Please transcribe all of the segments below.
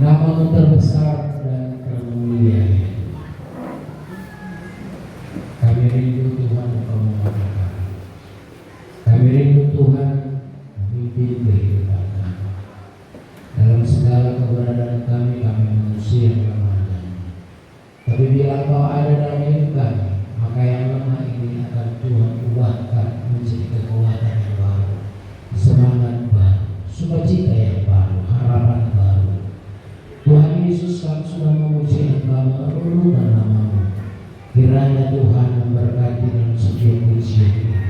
Nama-Mu terbesar dan termulia. Kami rindu Tuhan Engkau memberkati. Kami rindu Tuhan memimpin kehidupan kami. Dalam segala keberadaan kami manusia yang lemah. Tapi bila Engkau ada dalam hidup kami, maka yang lemah ini akan Tuhan ubahkan menjadi kekuatan yang baru, semangat baru, sukacita yang baru, harapan baru. Tuhan Yesus, kami sudah memuji Engkau, menurunkan nama-Mu. Kiranya Tuhan memberkati dalam setiap pujian ini.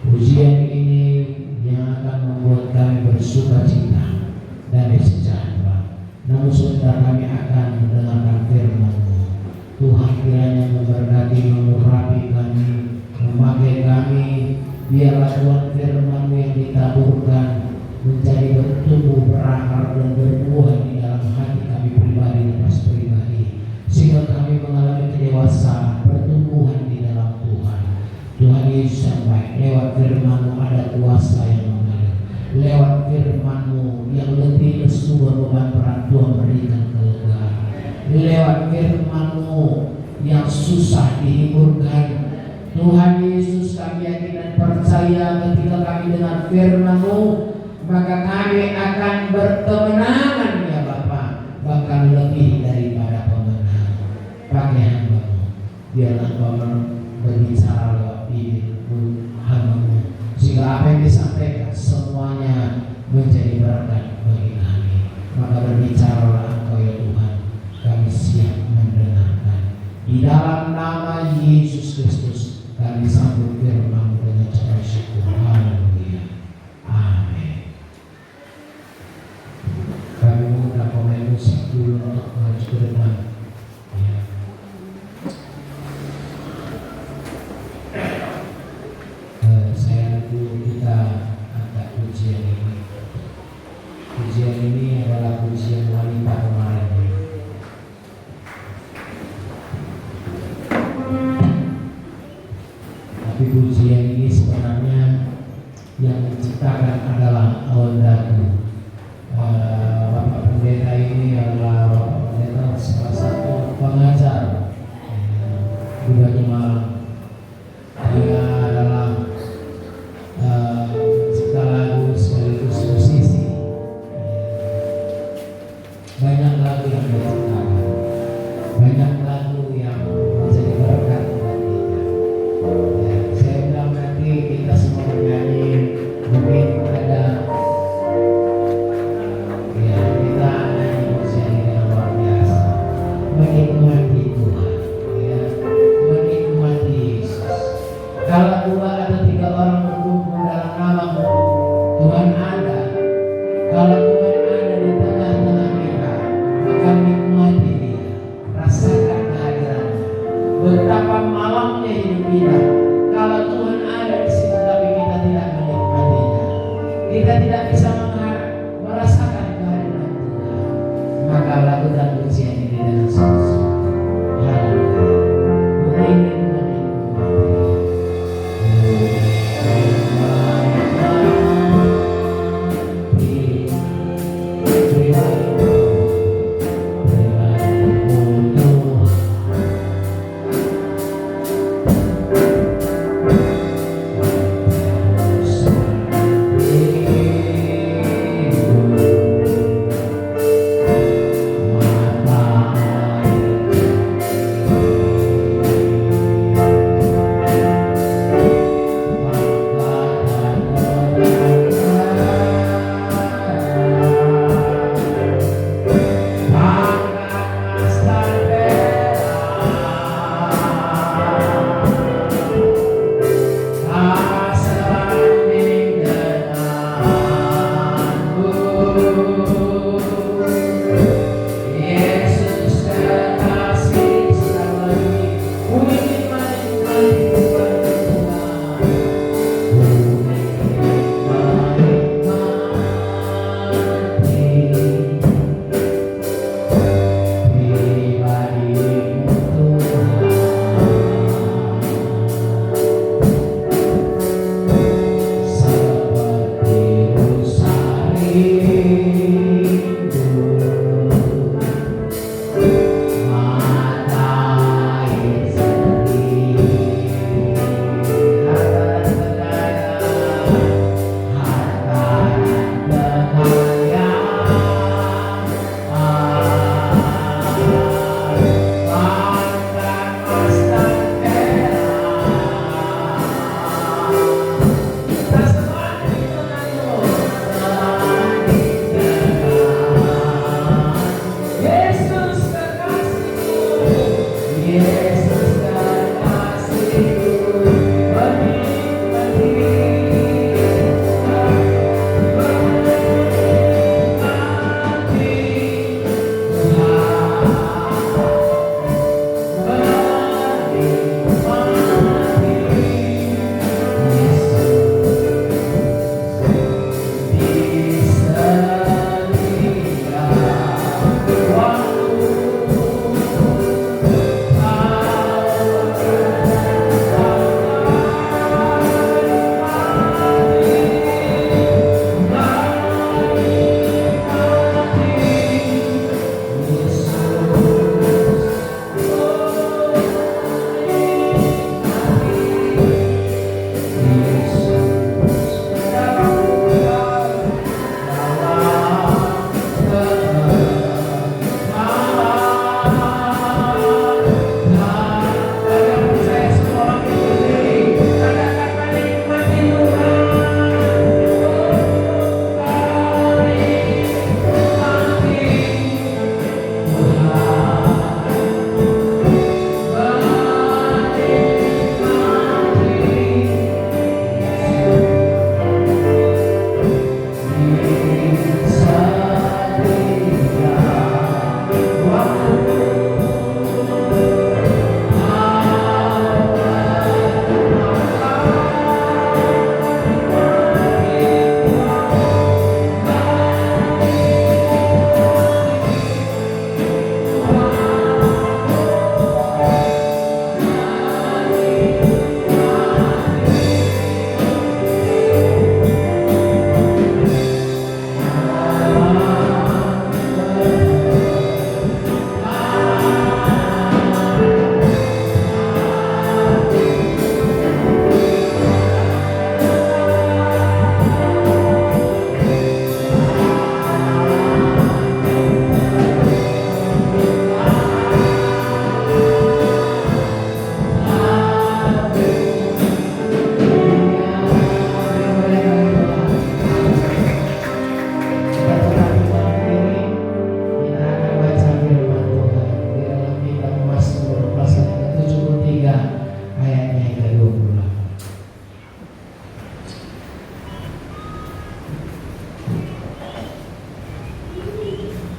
Pujian ini yang akan membuat kami bersukacita dan sejahtera. Namun sebentar kami akan mendengarkan firman-Mu. Tuhan kiranya memberkati, mengurapi kami, memakai kami. Biarlah Tuhan firman-Mu yang ditaburkan menjadi bertumbuh, berakar dan berbuah di dalam hati kami pribadi lepas pribadi, sehingga kami mengalami kedewasaan, pertumbuhan di dalam Tuhan. Tuhan Yesus yang baik, lewat firman-Mu ada kuasa yang mengalir. Lewat firman-Mu yang letih lesu berbeban berat, Tuhan berikan kelegaan. Lewat firman-Mu yang susah dihiburkan, Tuhan Yesus, kami yakin dan percaya ketika kami dengar firman-Mu, maka kami akan berkemenangan ya Bapa, bahkan lebih daripada pemenang. Pakai hamba-Mu, biarlah Engkau berbicara lewat bibir hamba-Mu, sehingga apa yang disampaikan semuanya menjadi berkat bagi kami. Maka berbicaralah Engkau ya Tuhan, kami siap mendengarkan. Di dalam nama Yesus Kristus kami sambut firman-Mu dengan cara syukur. Haleluya. Amin. Kami mengundang pemain musik dulu untuk maju ke depan. Ya. Saya dulu kita angkat pujian ini. Pujian ini adalah pujian wanita kemarin. Tapi pujian ini sebenarnya yang menciptakan adalah Aundaku. Bapak pendeta ini adalah Bapak pendeta salah satu pengajar di Banyumalang. Dia adalah pencipta lagu sekaligus musisi.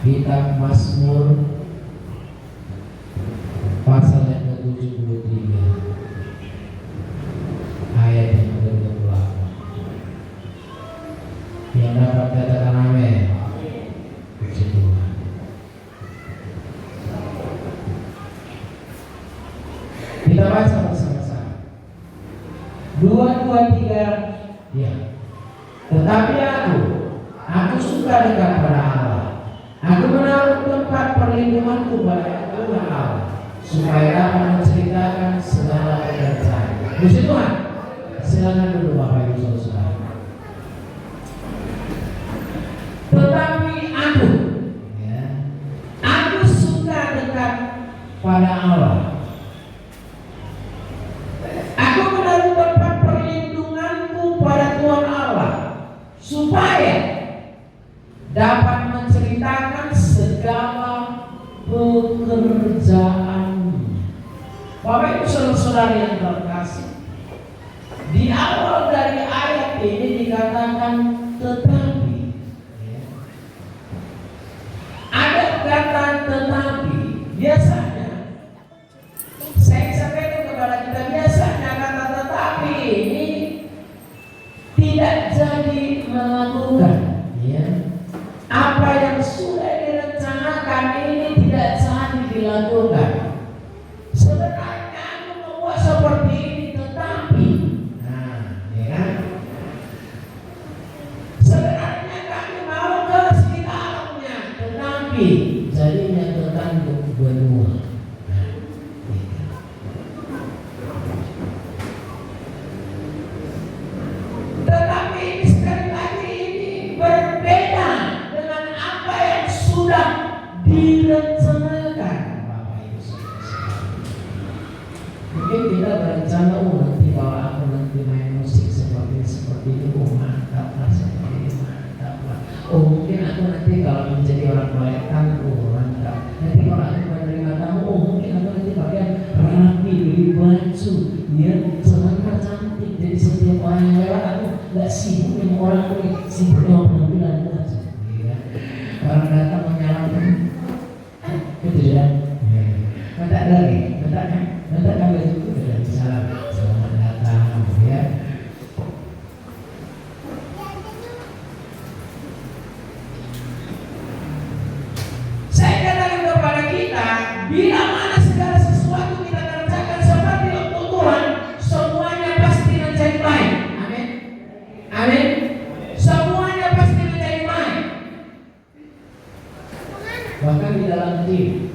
Kitab Mazmur pasal yang ke-73 ayat yang ke-28. Yang dapat katakan amin. Puji Tuhan. Kita baca bersama-sama. 2, 2, 3. Ya. Tetapi aku suka dekat pada Allah. Aku menaruh tempat perlindunganku pada Tuhan Allah, supaya dapat menceritakan segala pekerjaan. Puji Tuhan. Silakan dulu Bapak Ibu Saudara. Tetapi aku suka dekat pada Allah. Aku menaruh tempat perlindunganku pada Tuhan Allah, supaya dapat menceritakan segala pekerjaan. Bapak Ibu Saudara yang terkasih, di awal dari ayat ini dikatakan tetapi. Ada kata tetapi. Biasanya saya sampaikan kepada kita, biasanya kata tetapi ini tidak jadi melakukan, ya. Apa yang sudah direncanakan ini tidak jadi dilakukan. Sebenarnya aku membuat seperti ini, tetapi, ya kan? Sebenarnya kami mau ke sekitarnya, tetapi jadinya tertanggung benua. Tetapi ini sekali lagi ini berbeda dengan apa yang sudah direncanakan. Bapak Ibu Saudara, mungkin kita berencana, nanti kalau aku nanti main musik seperti ini, mantap lah, seperti ini mantap lah. Mungkin aku nanti kalau menjadi orang melekan, mantap. Nanti kalau aku menerima tamu, mungkin aku nanti bagian rapi, beli baju, ya, semangat cantik. Jadi setiap orang yang lewat aku nggak sibuk dengan orang kulit, sibuk dengan penampilan aja. Ya. Orang datang menyalakan, itu ya. Minta lagi, minta kami itu dan salam, selamat datang, ya. Saya katakan kepada kita, bila mana segala sesuatu kita kerjakan seperti untuk Tuhan, semuanya pasti menjadi baik. Amin. Amin. Semuanya pasti menjadi baik. Bahkan di dalam tim,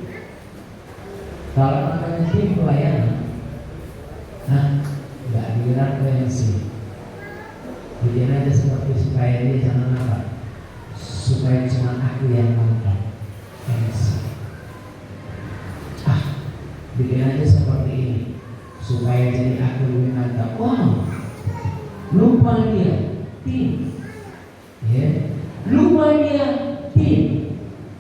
kalau namanya tim pelayanan, nggak direfleksi, bikin aja seperti supaya dia jangan apa, supaya cuma aku yang nonton. Bikin aja seperti ini supaya jadi aku lebih mantap. Wow, lupa dia tim, ya. Lupa dia tim,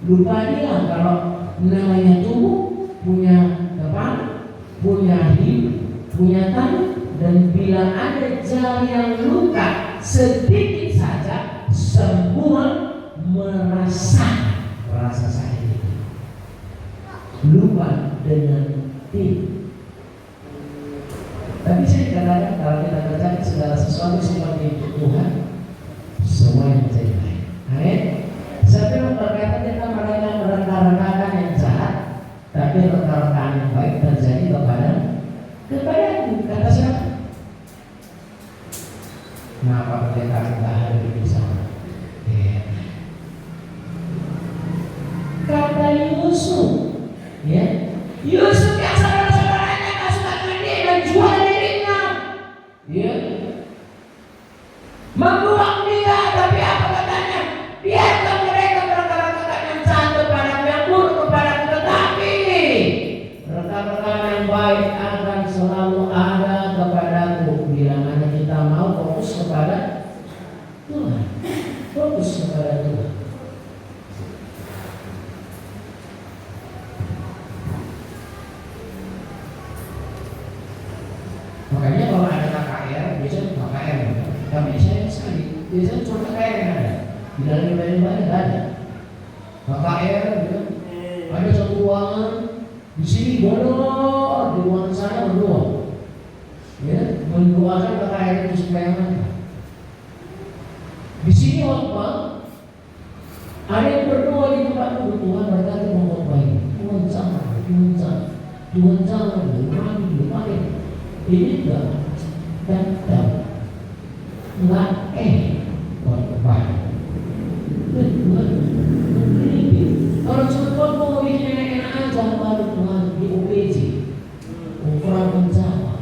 lupa dia kalau namanya tubuh punya kepala, punya hidup, punya tangan, dan bila ada jari yang luka sedikit saja, semua merasa sakit. Lupa dengan tim. Tapi saya katakan kalau kita kerjakan segala sesuatu seperti itu Tuhan, semuanya menjadi baik. Amin. Saya berkata kita mereka-rekakan yang jahat, tapi rekan-rekan yang baik terjadi kepada kata siapa? Kenapa pendeta kita hadir di sana? Kata Yusuf, ya. Yusuf yang saudara-saudaranya gak suka dengan dia dan jual dirinya, ya. Membuang dia, tapi apa katanya? Biarkan mereka berkata-kata yang jahat kepadaku, yang buruk kepadaku, tetapi rekan-rekan yang baik akan selalu ada kepadaku. Bila mana kita mau fokus kepada Tuhan, fokus kepada Tuhan. Makanya kalau ada KKR, biasanya KKR, kami saya sekali, biasanya cuma KKR yang ada. Di dalam ibadah nggak ada. KKR, ya. Ada satu ruangan di sini bodoh, di ruangan sana berdoa, ya, mendoakan KKR itu supaya aman. Di sini khotbah, ada yang berdoa di tempat itu, Tuhan berkati mengkhotbah ini. Tuhan jangan lupain. Ini enggak datang, enggak khotbah. Kalau cuma khotbah mau bikin enak-enak aja, baru Tuhan di OPJ, ukuran bencana.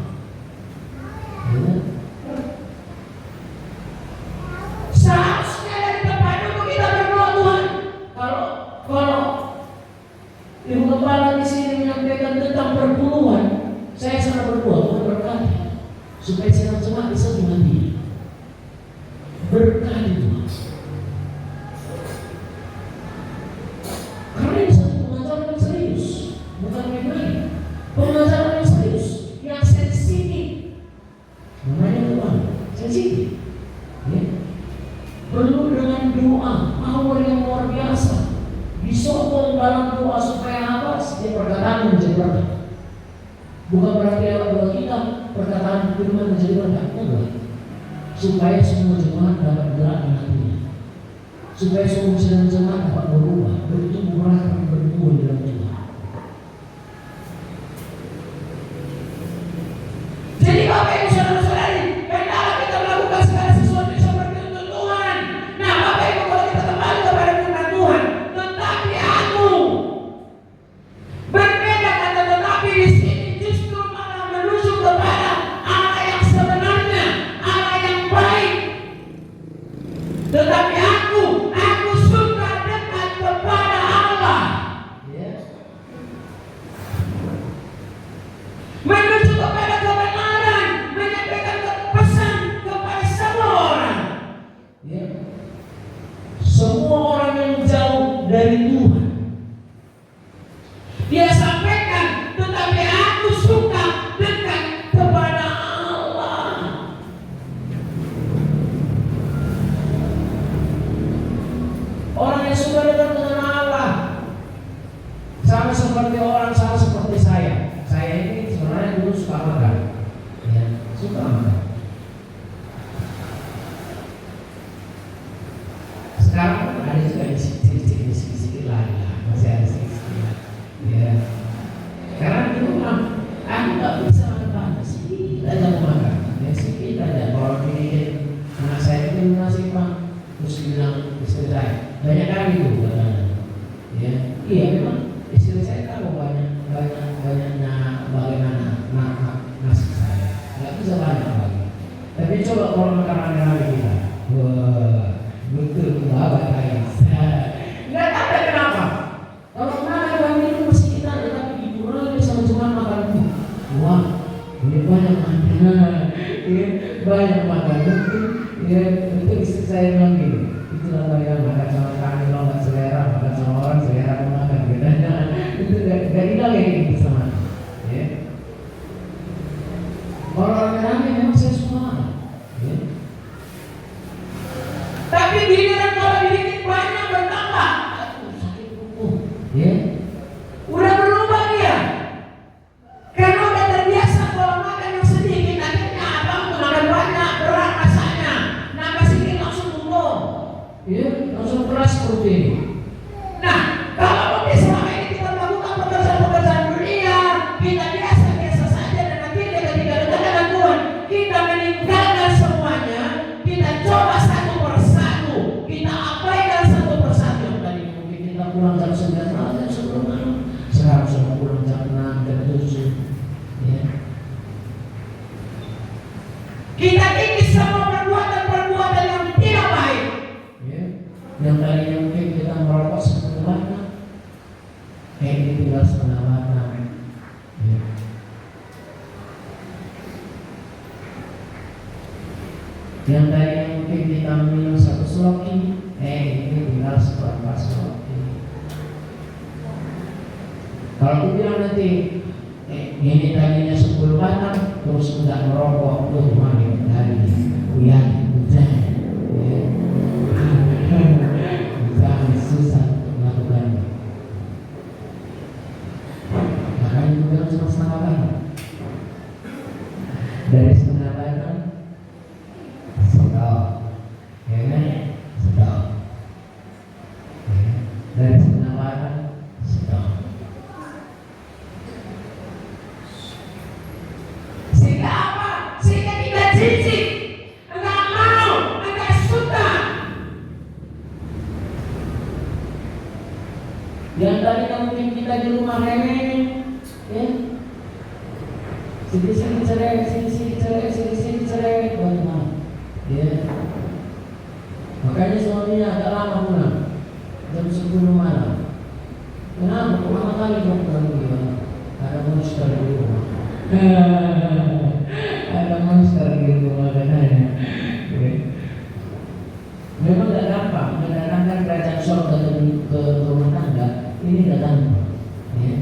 Seharusnya dari tempat itu kita berdoa, Tuhan. Kalau Ibu Kepala di sini menyampaikan tentang perpuluhan, saya sangat berdoa Tuhan berkati supaya sidang jemaat bisa dimengerti. Berkati Tuhan. Karena ini satu pengajaran yang serius, bukan main-main. Pengajaran yang serius, yang sensitif. Namanya Tuhan, sensitif. Ya. Perlu dengan doa, power yang luar biasa. Disokong dalam doa supaya apa? Setiap perkataan menjadi berkat. Bukan berarti lewat doa kita perkataan firman menjadi berkat, enggak. Supaya semua jemaat dapat bergerak dengan hatinya. Supaya semua sidang jemaat dapat berubah, bertumbuh berkah, bertumbuh dalam Tuhan. Jadi Bapak Ibu saudara-saudari, hendaklah kita melakukan segala sesuatu seperti untuk Tuhan. Nah, Bapak Ibu, kalau kita kembali kepada firman Tuhan, tetapi aku berbeda kata tetapi di sini justru malah menuju kepada Allah yang sebenarnya, Allah yang baik. Tetapi aku suka dekat kepada Allah. Menuju kepada kebenaran, menyampaikan pesan kepada semua orang. Semua orang yang jauh dari Tuhan, dia sampaikan, tetapi aku suka dekat kepada Allah. Orang yang suka dekat dengan Allah sama seperti saya. Saya ini sebenarnya dulu suka makan, ya, suka makan. Sekarang ada juga sedikit lagi, masih ada sedikit. Ya, karena dulu aku nggak bisa makan banyak, sedikit aja makan, ya sedikit aja. Kalau bikin anak saya itu nasi Pak, terus bilang istri saya banyak kali itu, ya, iya memang istri saya tahu banyaknya bagaimana nasi saya, nggak bisa banyak lagi. Tapi coba kalau makan rame-rame kita, wah betul banget kayak nggak tahu kenapa. Kalau makan banyak itu masih kita ada, tapi dikurangi sama cuma makan itu. Wah, ini banyak makanan, banyak makanan. Ya, itu istri saya bilang gini, itu namanya makan sama kami kalau nggak selera, makan sama orang selera makan. Itu nggak hilang ya gitu sama. Ya. Kalau rame-rame memang saya suka makan. Ya. Tapi giliran kalau dikit banyak bertambah, sakit kuku, ya, udah berubah dia. Karena udah terbiasa kalau makan yang sedikit, akhirnya abang tuh makan banyak, berat rasanya, nambah sedikit langsung tumbuh, ya, langsung keras seperti ini. Nah, kalau mungkin selama ini kita melakukan pekerjaan-pekerjaan dunia, kita biasa-biasa saja, dan akhirnya ketika dekat dengan Tuhan, kita meninggalkan semuanya, kita coba satu persatu, kita abaikan satu persatu. Tadi mungkin kita pulang jam 9 malam, sebelum malam, sekarang sudah pulang jam 6, jam 7. Ya. Kita tinggi semua perbuatan-perbuatan yang tidak baik. Ya. Yang tadinya mungkin kita merokok setengah warna, ini tinggal setengah warna. Ya. Yang tadinya mungkin kita minum satu sloki, ini tinggal seperempat sloki. Kalau aku bilang nanti ini tadinya 10 batang, terus enggak merokok, tuh makin tadi uyan, jangan susah untuk melakukan tadinya mungkin kita di rumah remeh, ya, sedikit cerai, bagaimana? Ya, makanya suaminya agak lama pulang, jam 10 malam. Kenapa? Pertama kali mau pulang gimana? Ada monster di rumah. Ada monster di rumah katanya. Memang tidak gampang mendatangkan kerajaan surga ke rumah tangga. Ini tidak gampang, ya,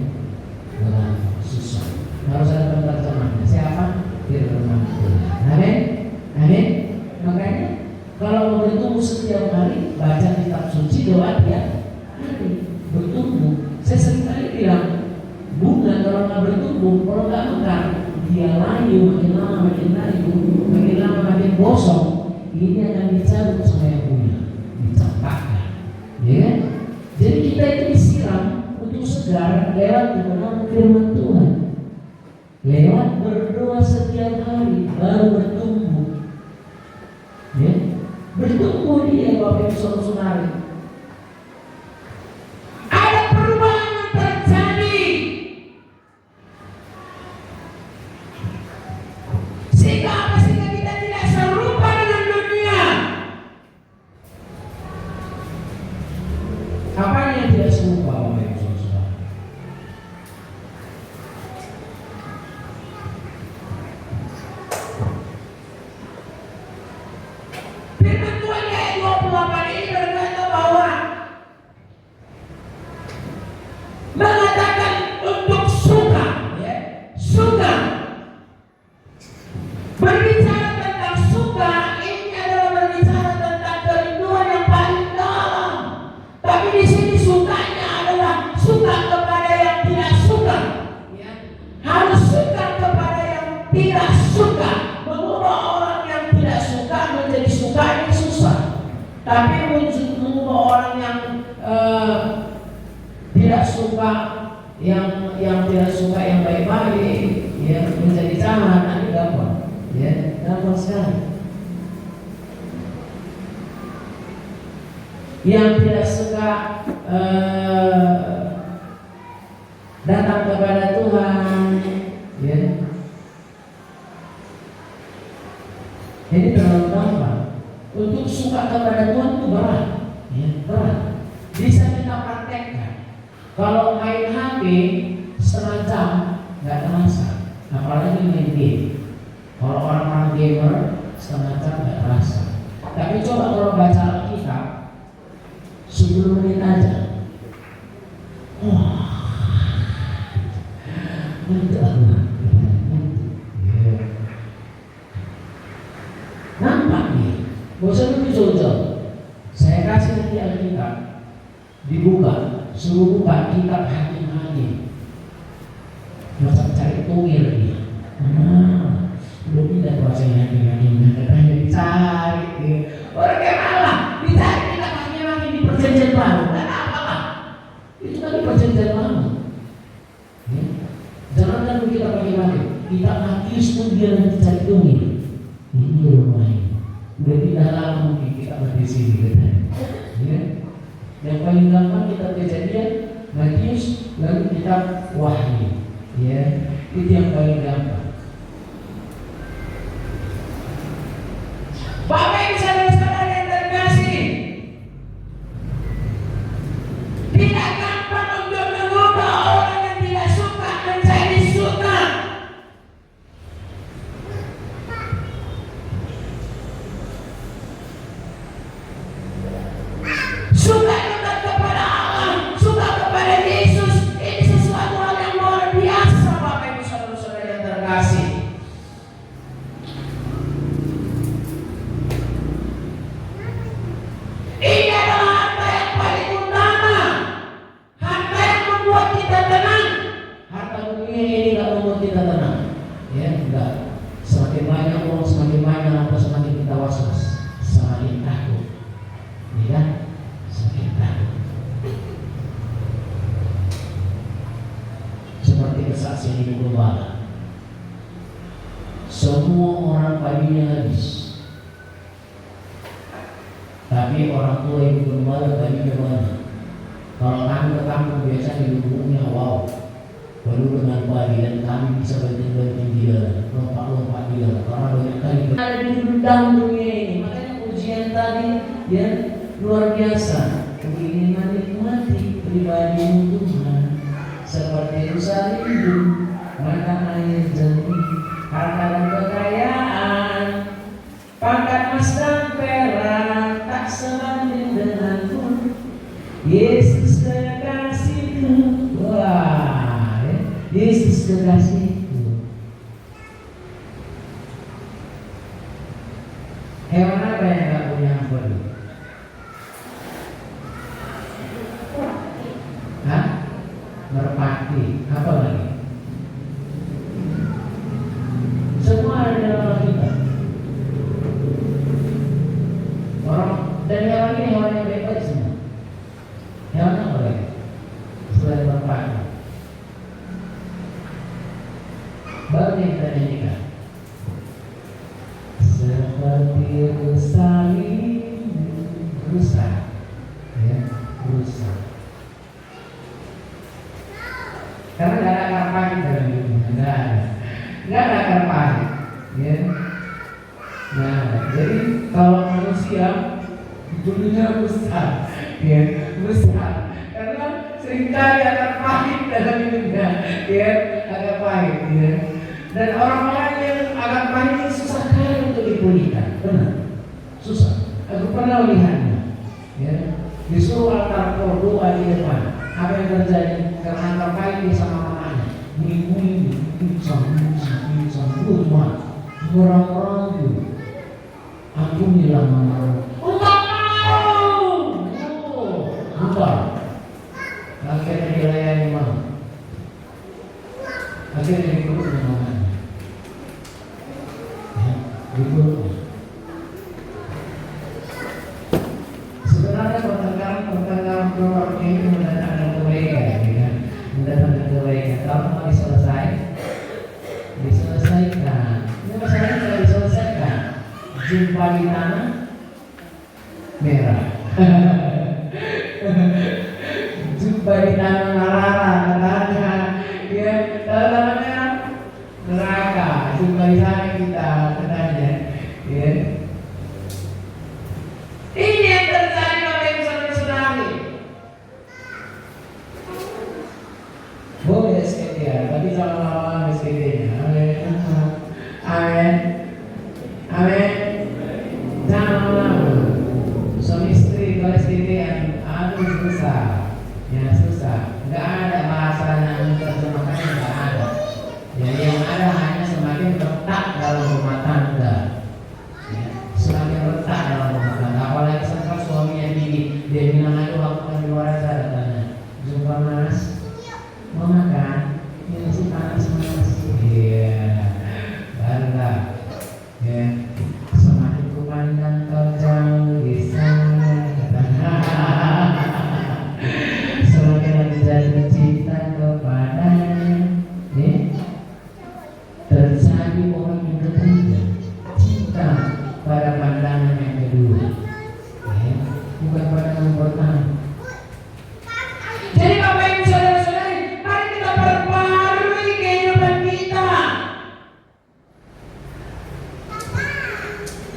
tidak susah. Harus ada penerjemahnya. Siapa? Firman Tuhan. Amin, amin. Makanya kalau mau bertumbuh setiap hari, baca kitab suci, doa dia bertumbuh. Saya sering kali bilang, bunga kalau nggak bertumbuh, kalau nggak mekar, dia layu, makin lama makin layu, makin lama makin gosong. Ini akan dicabut sama yang punya, dicampakkan, ya kan? Jadi kita itu disiram untuk segar lewat mengenal firman Tuhan, lewat berdoa setiap hari, baru bertumbuh, ya, bertumbuh dia Bapak Ibu Saudara. Ada perubahan yang terjadi, sehingga apa? Sehingga kita tidak serupa dengan dunia. Apa yang tidak serupa Bapak Ibu Saudara? Firman Tuhan ayat 28 ini berkata bahwa mengatakan untuk suka, ya, suka. Berbicara tentang suka ini adalah berbicara tentang kerinduan yang paling dalam. Tapi di sini sukanya adalah suka kepada yang tidak suka, ya. Harus suka kepada yang tidak suka. Mengubah orang yang tidak suka menjadi suka ini susah. Tapi mengubah orang yang tidak suka, yang tidak suka yang baik-baik, ya, menjadi jahat, ini gampang. Ya, gampang sekali. Yang tidak suka datang kepada Tuhan, ya, ini terlalu gampang. Untuk suka kepada Tuhan itu berat, ya, berat. Bisa kita praktekkan. Kalau main HP setengah jam nggak terasa, apalagi main game. Kalau orang-orang gamer setengah jam nggak terasa. Tapi coba kalau baca Alkitab 10 menit aja. Wah, nampak nih. Gak usah lebih jauh-jauh. Saya kasih nanti Alkitab dibuka, suruh buka kitab Hakim-Hakim. Macam cari tungil dia. Belum tidak puasanya Hakim-Hakim, katanya dicari. Orang kayak malah dicari kitab Hakim-Hakim di perjanjian baru. Dan apalah? Itu kan di perjanjian lama. Ya. Jangan kan kitab Hakim-Hakim, kitab Matius pun dia nanti cari tungil. Ini rumahnya. Udah tidak lama mungkin kita di sini, katanya. Ya. Yang paling gampang kita Kejadian, Matius, lalu kitab Wahyu. Ya, itu yang paling gampang. Bapak Ibu saudara-saudara yang terkasih, tidak gampang untuk mengubah orang yang tidak suka menjadi suka. Suka dekat kepada Allah, suka kepada Yesus, ini sesuatu hal yang luar biasa Bapak Ibu saudara-saudara yang terkasih. Ini adalah harta yang paling utama, harta yang membuat kita tenang. Harta dunia ini tidak membuat kita tenang, ya, enggak. Semakin banyak uang, semakin banyak harta, semakin kita was-was, semakin takut, ya, semakin takut. Seperti kesaksian Ibu Gembala, semua orang padinya habis, tapi orang tua Ibu Gembala padinya banyak. Kalau kami ke kampung biasanya hubungannya wow, penuh dengan padi dan kami bisa banting-banting dia, lompat-lompat dia, karena banyak kali ada di gudang dunia ini. Makanya ujian tadi ya luar biasa. Keinginan nikmati pribadi Tuhan seperti usaha hidup, mata air jernih, harta dan kekayaan, pangkat emas dan perak tak sebanding denganku. Yesus kekasihku, wah, ya. Yesus kekasihku. Hewan apa yang gak punya ampun? Hah? Merpati. Apa lagi? Semua ada di dalam kita. Orang dan hewan ini hewan yang baik-baik semua. Hewan apa lagi? Selain merpati. Baru yang kita nyanyikan. Seperti rusa, ya, rusa. Karena tidak ada akar pahit dalam hidupnya, tidak ada akar pahit, ya. Nah, jadi kalau manusia dulunya rusa, ya, rusa. Karena seringkali akar pahit dalam hidupnya, ya, akar pahit, ya. Dan orang-orang yang agak pahit itu susah sekali untuk dipulihkan, benar, susah. Aku pernah melihatnya, ya. Disuruh antar doa di depan. Apa yang terjadi? Karena antar pahit dia sama mamanya. Bunyi-bunyi, Tuhan, orang-orang itu. Aku bilang mama, bukan. Akhirnya dilayani mama. Akhirnya dipeluk dengan mamanya. Ya, dipeluk. Sebenarnya pertengkaran keluarga ini mendatangkan kebaikan, ya, mendatangkan kebaikan. Kalau mau diselesaikan. Ini masalahnya kalau diselesaikan, jumpa di tanah merah, jumpa di tanah marara, katanya, ya, tanah merah, neraka. Jumpa di sana kita, katanya, ya. Ini yang terjadi Bapak Ibu Saudara-saudari. Boleh SKT, tapi jangan lama SKT-nya. Amin. Amin. Amin. Jangan lama. Suami istri kalau SKT aduh susah. Ya susah. Enggak ada bahasanya menerjemahkannya, enggak ada. Jadi yang ada hanya semakin retak dalam rumah tangga. Ya, semakin retak dalam rumah tangga. Apalagi sampai suaminya tinggi, dia bilang aduh aku kan di luar aja, katanya. Jumpa Mas, mau makan? Ini masih panas Mas. Iya, barulah. Ya, semakin kumandang kau jauh di sana, katanya. Semakin lagi jadi cinta kepadanya. Ya, terjadi orang yang ketiga, cinta pada pandangan yang kedua, ya, bukan pada yang pertama. Jadi Bapak Ibu Saudara-saudari, mari kita perbarui kehidupan kita.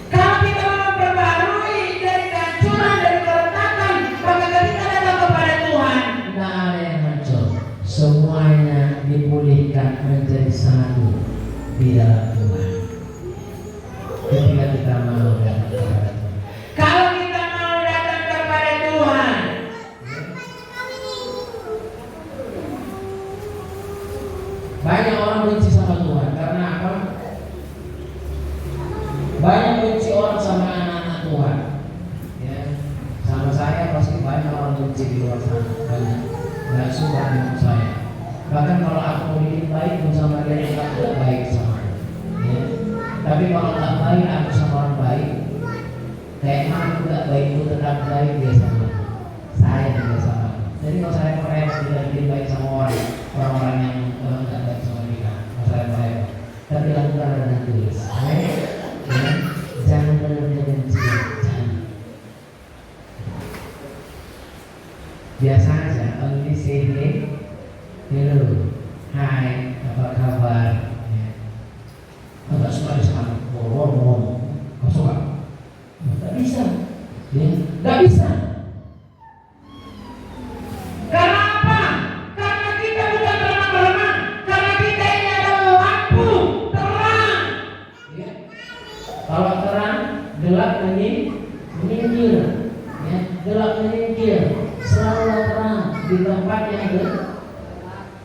Kalau kita memperbarui dari kehancuran, dari keretakan, maka ketika datang kepada Tuhan, tidak ada yang hancur. Semuanya dipulihkan menjadi satu di dalam Tuhan. Ketika kita mau datang kepada Tuhan. Kalau kita mau datang kepada Tuhan, banyak orang benci sama Tuhan. Karena apa? Banyak benci orang sama anak-anak Tuhan. Ya, sama saya pasti banyak orang benci di luar sana. Banyak, nggak suka dengan saya. Bahkan kalau aku mau bikin baik pun sama dia tidak baik sama aku. Ya. Tapi kalau nggak baik aku sama orang baik, kayak mana aku nggak baik itu tetap baik dia sama aku. Saya juga sama aku. Jadi kalau saya mereka tidak bikin baik sama orang-orang yang nggak baik sama kita, saya mereka. Tapi lakukan dengan tulus. Ya. Jangan benar-benar benci. Jangan. Biasa aja.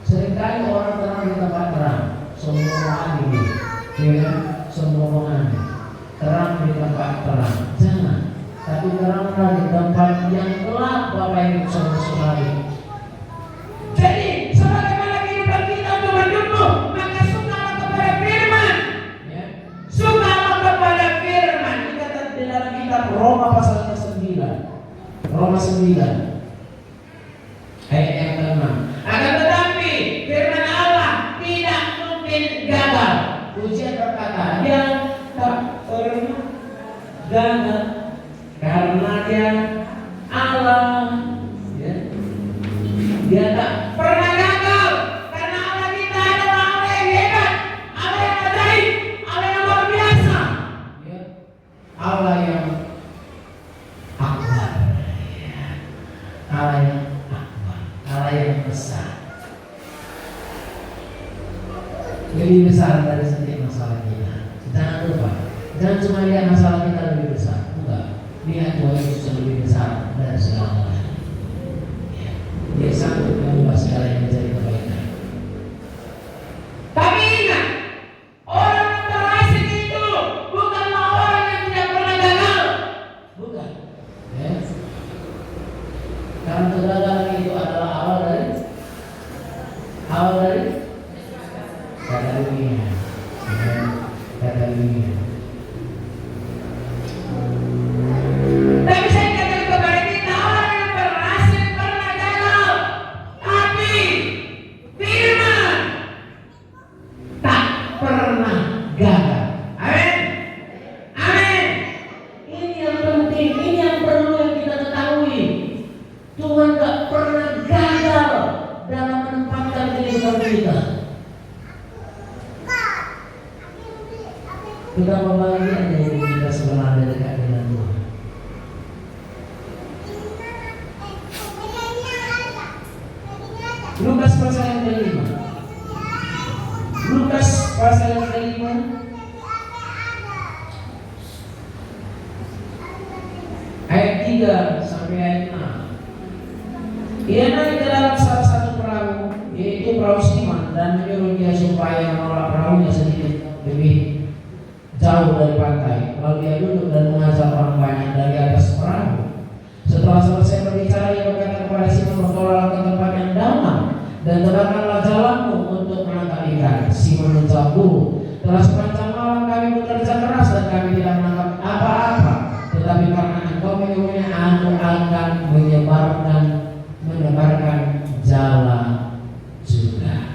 Seringkali orang terang di tempat terang, sombongan ini, ya, sombongan, terang di tempat terang. Jangan, tapi teranglah di tempat yang gelap, Bapak Ibu Saudara-saudari. Jadi sebagaimana kehidupan kita untuk bertumbuh, maka sungguhlah kepada firman, ya. Sungguhlah kepada firman. Dikatakan di dalam kitab Roma pasal 9, Roma 9 ayat yang ke-6. Akan tetapi firman Allah tidak mungkin gagal. Ujian berkata dia tak pernah gagal karena dia Allah, ya. Dia tak pernah gagal karena Allah kita adalah Allah yang hebat, Allah yang ajaib, Allah yang luar biasa, ya. Allah yang akbar, ya. Allah yang akbar, Allah yang besar, lebih besar dari setiap masalah kita. Jangan lupa, jangan cuma lihat masalah kita lebih besar, enggak. Lihat Tuhan Yesus yang lebih besar dari segala. Dia sanggup mengubah segala yang menjadi kebaikan. Tapi ingat, orang yang berhasil itu bukanlah orang yang tidak pernah gagal. Bukan, ya. Karena kegagalan itu adalah awal dari kata dunia, ya. Kata dunia. Tapi saya katakan kepada kita, orang yang berhasil pernah gagal, tapi firman tak pernah gagal. Amin, amin. Ini yang penting, ini yang perlu yang kita ketahui. Tuhan tak pernah gagal dalam menempatkan kehidupan kita. Betapa bahagianya hidup kita sebenarnya dekat dengan Tuhan. Lukas pasal yang ke-5. Lukas pasal yang ke-5 ayat 3 sampai ayat 6. Ia naik ke dalam salah satu perahu, yaitu perahu Simon, dan menyuruh dia supaya menolak perahunya sedikit lebih jauh dari pantai. Lalu dia duduk dan mengajar orang banyak dari atas perahu. Setelah selesai berbicara, ia berkata kepada Simon, bertolaklah ke tempat yang damai dan tegakkanlah jalanmu untuk menangkap ikan. Simon menjawab, Guru, telah sepanjang malam kami bekerja keras dan kami tidak menangkap apa-apa. Tetapi karena Engkau menyuruhnya, aku akan menyebarkan jala juga.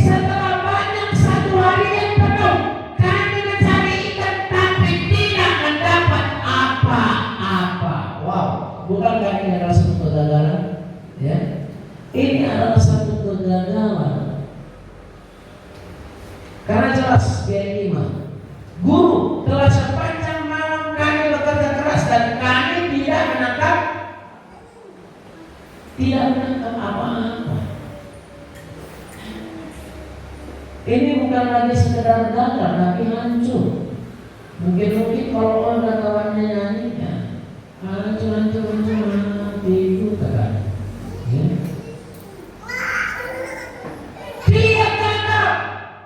Setelah banyak satu hari yang penuh, kami mencari ikan tapi tidak mendapat apa-apa. Wow, bukankah ini adalah satu kegagalan? Ya, ini adalah satu kegagalan. Karena jelas di ayat 5, Guru, telah sepanjang malam kami bekerja keras dan kami tidak menangkap apa-apa. Ini bukan lagi sekedar gagal, tapi hancur. Mungkin kalau orang dan kawannya nyanyi, ya, hancur mati kan. Ya. Dia gagal.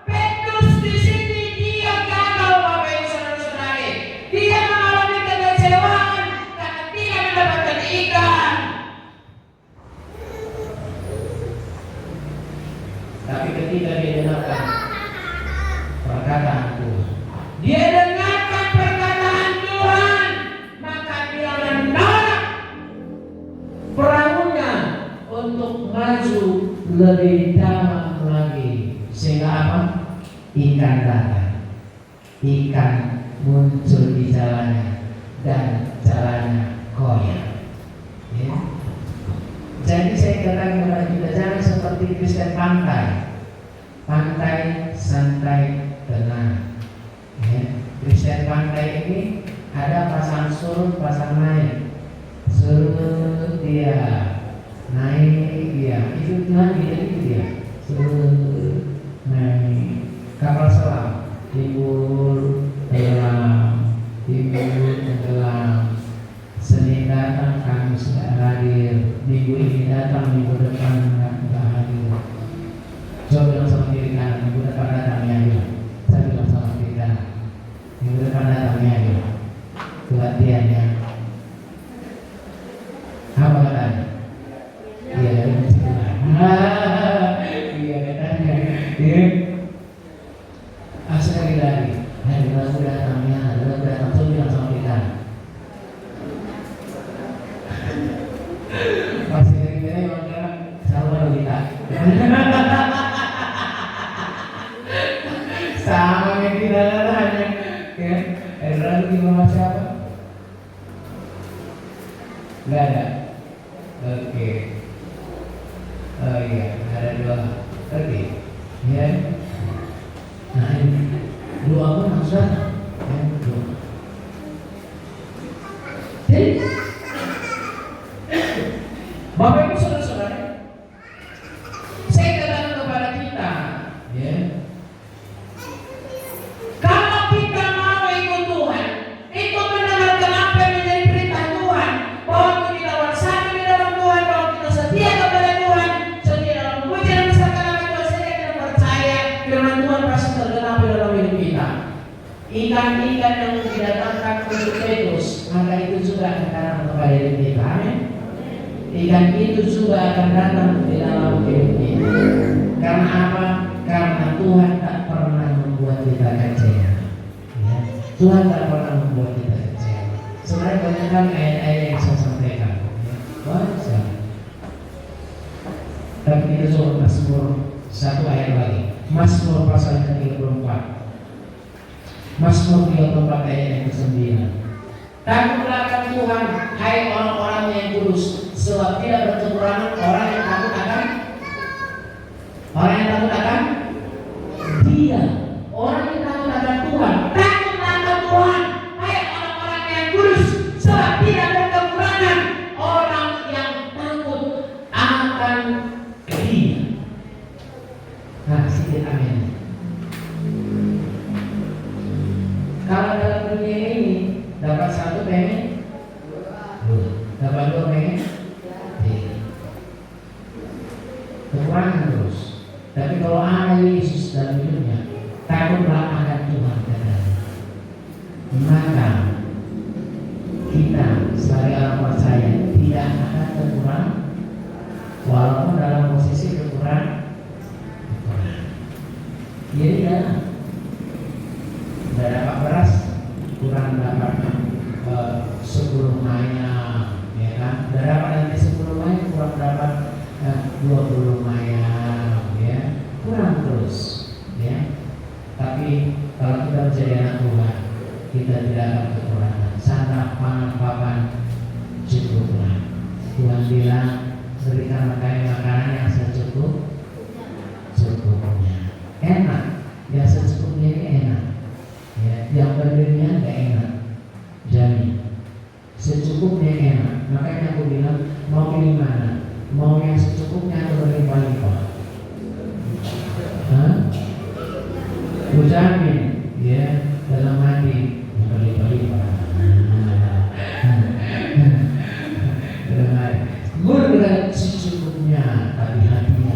Petrus di sini dia gagal, Bapak Ibu Saudara-saudari. Dia mengalami kekecewaan karena tidak mendapatkan ikan. Tapi ketika dia dengarkan perkataan Tuhan, dia dengarkan perkataan Tuhan, maka dia menolak perahunya untuk maju lebih dalam lagi. Sehingga apa? Ikan datang, ikan muncul di jalannya dan jalannya koyak. Ya. Jadi saya katakan kepada kita, jangan seperti Kristen pantai santai tenang. Ya. Kristen pantai ini ada pasang surut, pasang naik. Surut dia, naik dia. Itu Tuhan itu dia. Surut, naik. Kapal selam, timbul, tenggelam, tenggelam. Senin datang kami Kamis nggak hadir, minggu ini datang, minggu depan nggak hadir. Coba bilang sama diri kanan, minggu depan datang ya. Saya bilang sama diri kanan, minggu depan datang ya. Latihan ya. Apa katanya? Iya, iya katanya. Iya. Sekali lagi, hari lalu datangnya, lalu datang tuh bilang sama kita. Masih dari kita yang bilang sama kita. Sama yang kita hanya, ya. Hari lalu di rumah siapa? Nggak ada. Oke. Oh iya, ada dua. Oke. Ya. Nah ini doa pun harus datang. Ya, doa. Jadi Bapak Ibu saudara-saudara, saya katakan kepada kita, ya, kalau kita mau ikut Tuhan, ikut mendengarkan apa yang menjadi perintah Tuhan, bahwa kita bersatu di dalam Tuhan, bahwa kita setia kepada Tuhan, setia dalam puji dan misalkan nama Tuhan, saya tidak percaya firman Tuhan pasti tergenapi dalam hidup kita. Ikan-ikan yang didatangkan untuk Petrus, maka itu juga akan datang kepada hidup kita. Amin. Ikan itu juga akan datang di dalam hidup kita. Karena apa? Karena Tuhan tak pernah membuat kita kecewa. Ya. Tuhan tak pernah membuat kita kecewa. Sebenarnya banyak kan ayat-ayat yang saya sampaikan. Banyak. Tapi kita coba Mazmur satu ayat lagi. Mazmur pasal yang ke-34. Mazmur 34 ayat yang ke-9. Takutlah akan Tuhan, hai orang-orang yang kudus, sebab tidak berkekurangan orang yang takut akan Dia. Orang yang takut akan Tuhan. Takutlah akan Tuhan, hai orang-orang yang kudus, sebab tidak berkekurangan orang yang takut akan Dia. Nah, sedikit amin. Kalau dalam dunia ini dapat satu pengen, dapat dua pengen, kekurangan terus. Tapi kalau ada Yesus dalam hidupnya, takutlah akan Tuhan katanya. Maka kita sebagai orang percaya tidak akan terkurang, walaupun dalam posisi kekurangan. Jadi ya. Tidak dapat beras, kurang dapat 10 maya, ya kan? Tidak dapat nanti 10 maya, kurang dapat 20 maya, ya, kurang terus, ya. Tapi kalau kita menjadi anak Tuhan, kita tidak akan kekurangan. Sandang, pangan, papan, cukuplah. Tuhan bilang, berikan makanan yang secukupnya. Enak, yang secukupnya ini enak. Ya, yang berlebihan gak enak. Jadi secukupnya enak. Makanya aku bilang mau pilih mana? Mau yang secukupnya atau berlimpah-limpah? Aku jamin, ya, dalam hati yang berlimpah-limpah. Dalam hati berlimpah secukupnya, tapi hatinya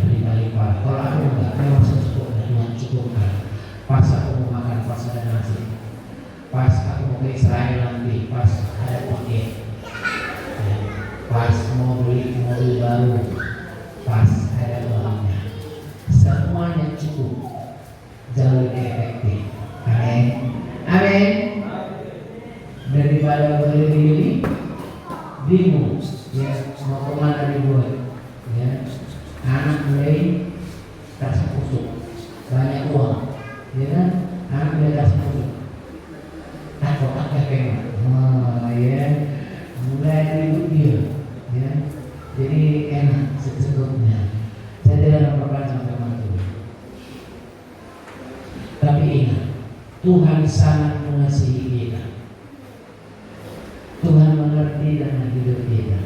berlimpah-limpah. Kalau aku enggak, memang secukupnya, Tuhan cukupkan. Pas aku mau makan, pas ada nasi. Pas aku mau ke Israel nanti, pas ada tiket. Ya. Pas mau beli mobil baru, pas ada uangnya. Semuanya cukup, jauh lebih efektif. Amin. Amin. Daripada beli bingung, ya, mau kemana dibuat, ya. Anak mulai rasa kusuk, banyak uang. Ya kan, anak belajar sepuluh, takut pengen, ya, mulai ribut dia, ya, jadi enak secukupnya. Saya tidak melakukan sampai mati. Tapi ingat, Tuhan sangat mengasihi kita. Tuhan mengerti dengan hidup kita.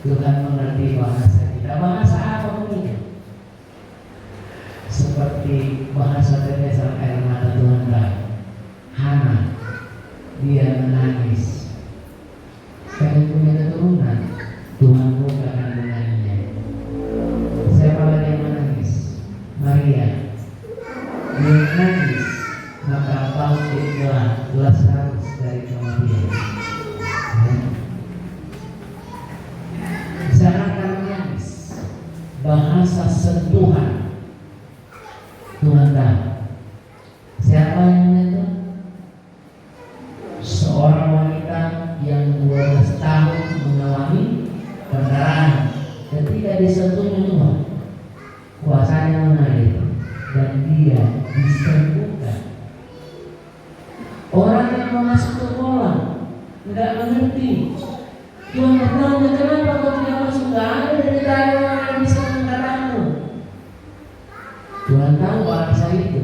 Tuhan mengerti bahasa kita, bahasa apapun itu. Seperti bahasa tetesan air mata Tuhan Hana, dia menangis. Karena masa sentuhan. Tuhan tahu siapa yang menyentuh? Seorang wanita yang 12 tahun mengalami pendarahan. Ketika disentuhnya Tuhan, kuasanya mengalir dan dia disembuhkan. Orang yang mau masuk ke kolam nggak mengerti. Tuhan bertanya, kenapa kau tidak masuk? Nggak ada dari tadi orang yang bisa mengatakanmu. Tuhan tahu bangsa itu.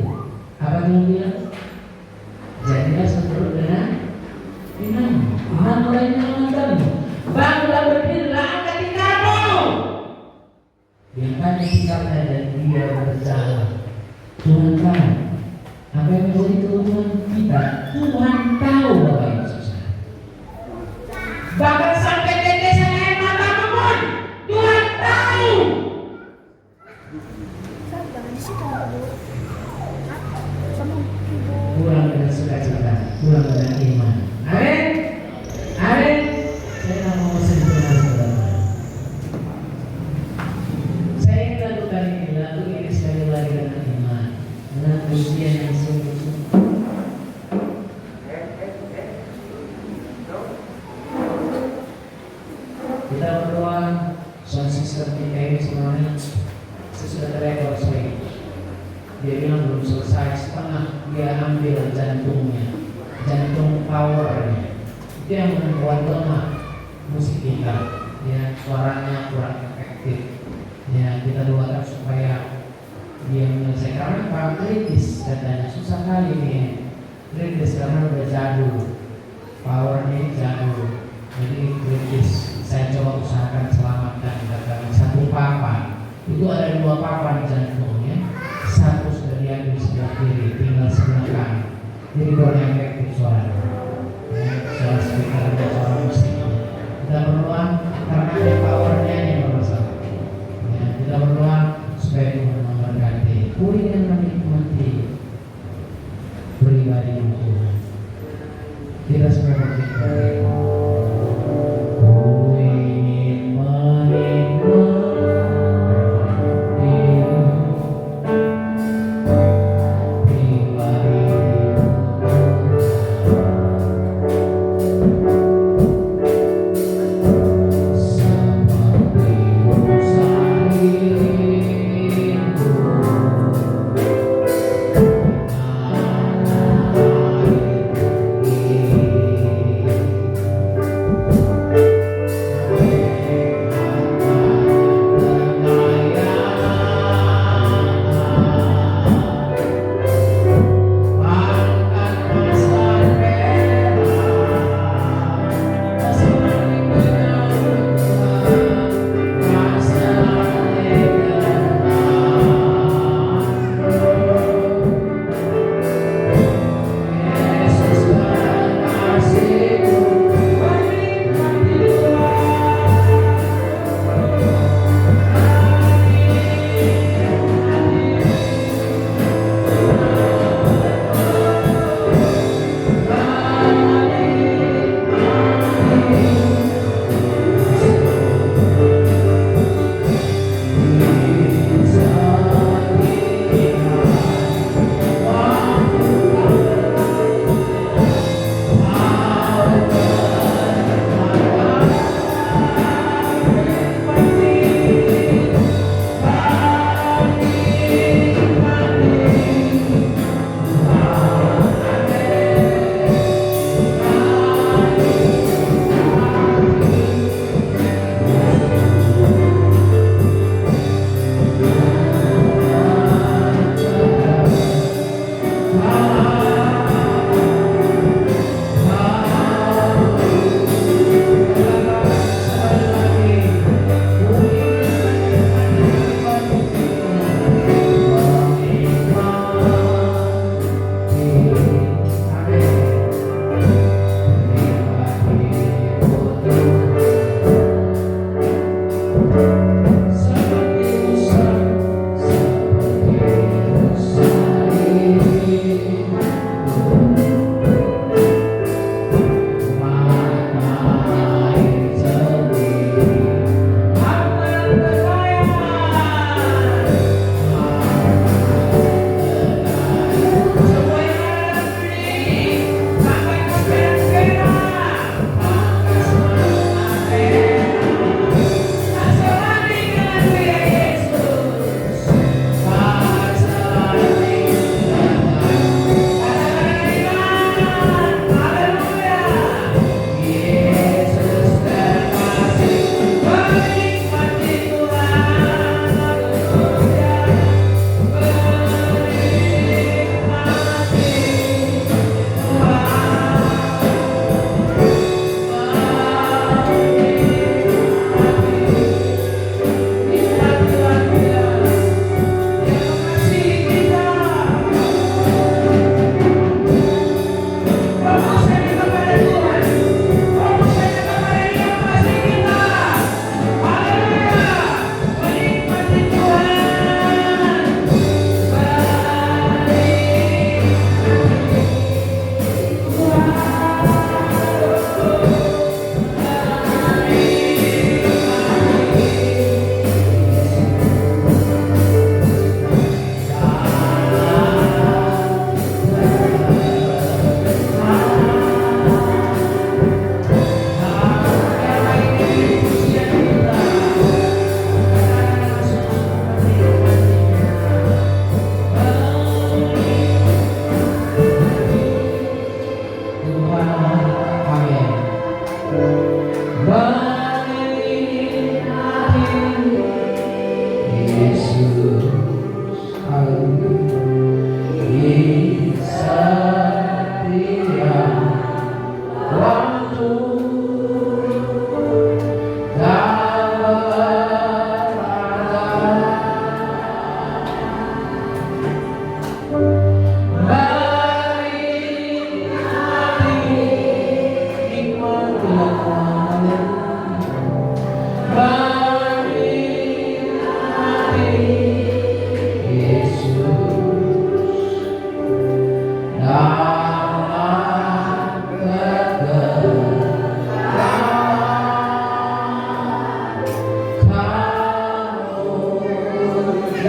Apa Tuhan bilang? Jadilah seperti dengan Imam. Imam mulai menyelamatkanmu. Bangunlah, berdirilah, angkat tikar-Mu. Diangkatnya tikarnya dan dia berjalan. Tuhan tahu apa yang menjadi kebutuhan kita. Tuhan tahu Bapak Ibu Saudara. Bahkan sampai tetesan air matamu pun Tuhan tahu. Kurang dengan sukacita, kurang dengan iman. Amin. Amin. Saya mau sempurna saudara. Saya ingin lakukan ini sekali lagi dengan iman, dengan ujian yang sungguh-sungguh. Kita berdoa, soal sister PKM semuanya sesudah rekor saya. Dia bilang belum selesai, setengah dia ambil jantungnya, jantung powernya. Itu yang membuat lemah musik kita. Ya, suaranya kurang efektif. Ya, kita doakan supaya dia menyelesaikan. Karena kritis katanya, susah kali nih. Kritis karena udah jadul, powernya jadul. Jadi kritis. Saya coba usahakan selamatkan katanya satu papan. Itu ada 2 papan jantungnya. Satu sudah diambil sebelah kiri, tinggal sebelah kanan. Jadi kurang efektif suara. Suara speaker dan suara musik. Kita berdoa karena ada powernya yang bermasalah. Ya, kita berdoa supaya Tuhan memberkati. Pulih dan menikmati pribadi Tuhan. Kita semua berdoa.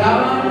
dalam